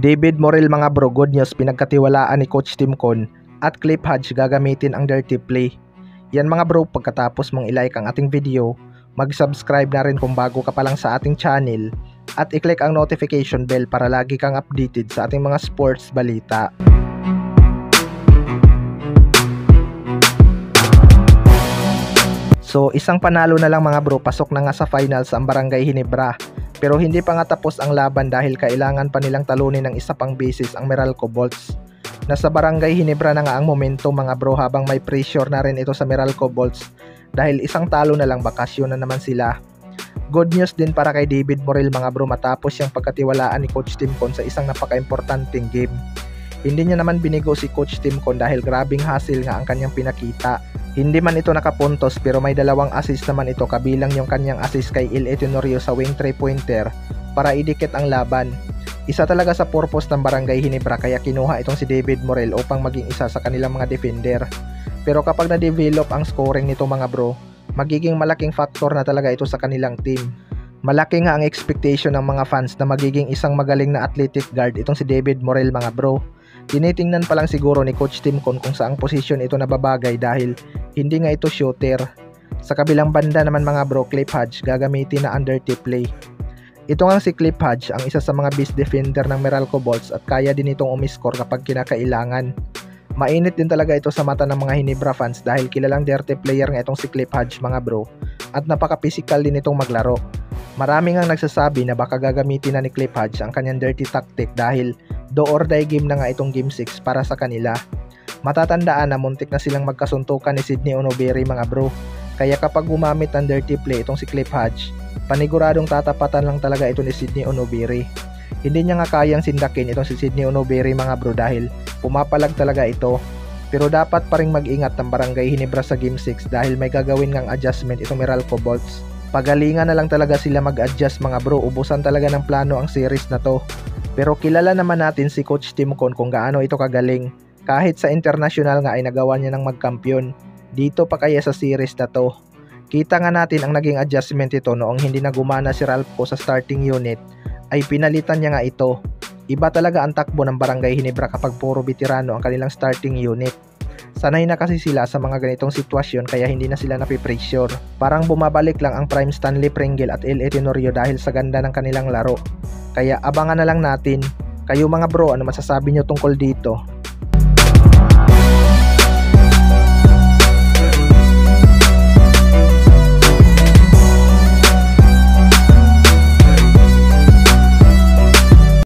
David Morel mga bro, good news, pinagkatiwalaan ni Coach Timcon at Cliff Hodge gagamitin ang dirty play. Yan mga bro, pagkatapos mong ilike ang ating video, mag-subscribe na rin kung bago ka pa lang sa ating channel at i-click ang notification bell para lagi kang updated sa ating mga sports balita. So isang panalo na lang mga bro, pasok na nga sa finals ang Barangay Ginebra. Pero hindi pa nga tapos ang laban dahil kailangan pa nilang talunin ng isa pang beses ang Meralco Bolts. Nasa Barangay Ginebra na nga ang momentum mga bro, habang may pressure na rin ito sa Meralco Bolts dahil isang talo na lang, bakasyon na naman sila. Good news din para kay David Morel mga bro, matapos siyang pagkatiwalaan ni Coach Timcon sa isang napaka-importanting game. Hindi niya naman binigo si Coach Timcon dahil grabing hassle nga ang kanyang pinakita. Hindi man ito nakapuntos pero may dalawang assist naman ito, kabilang yung kanyang assist kay Il Tenorio sa wing 3-pointer para idikit ang laban. Isa talaga sa purpose ng Barangay Ginebra kaya kinuha itong si David Morel upang maging isa sa kanilang mga defender. Pero kapag na-develop ang scoring nito mga bro, magiging malaking factor na talaga ito sa kanilang team. Malaki nga ang expectation ng mga fans na magiging isang magaling na athletic guard itong si David Morel mga bro. Tinitingnan pa lang siguro ni Coach Timcon kung saang posisyon ito nababagay dahil hindi nga ito shooter. Sa kabilang banda naman mga bro, Cliff Hodge gagamitin na ang dirty play. Ito nga si Cliff Hodge ang isa sa mga best defender ng Meralco Bolts at kaya din itong umiscore kapag kinakailangan. Mainit din talaga ito sa mata ng mga Ginebra fans dahil kilalang dirty player nga itong si Cliff Hodge mga bro at napaka-physical din itong maglaro. Marami ngang nagsasabi na baka gagamitin na ni Cliff Hodge ang kanyang dirty tactic dahil do or die game na nga itong game 6 para sa kanila. Matatandaan na muntik na silang magkasuntukan ni Sydney Onoberry mga bro, kaya kapag gumamit ng dirty play itong si Cliff Hodge, paniguradong tatapatan lang talaga ito ni Sydney Onoberry. Hindi niya nga kayang sindakin itong si Sydney Onoberry mga bro dahil pumapalag talaga ito. Pero dapat pa ring mag-ingat ng Barangay Ginebra sa game 6 dahil may gagawin ngang adjustment itong Meralco Bolts. Pagalingan na lang talaga sila mag-adjust mga bro, ubusan talaga ng plano ang series na to. Pero kilala naman natin si Coach Timcon kung gaano ito kagaling. Kahit sa international nga ay nagawa niya ng magkampiyon. Dito pa kaya sa series na to. Kita nga natin ang naging adjustment ito noong hindi na gumana si Ralph sa starting unit, ay pinalitan niya nga ito. Iba talaga ang takbo ng Barangay Ginebra kapag puro veterano ang kanilang starting unit. Sanay na kasi sila sa mga ganitong sitwasyon kaya hindi na sila napipressure. Parang bumabalik lang ang prime Stanley Pringle at Il Tenorio dahil sa ganda ng kanilang laro. Kaya abangan na lang natin. Kayo mga bro, ano masasabi nyo tungkol dito?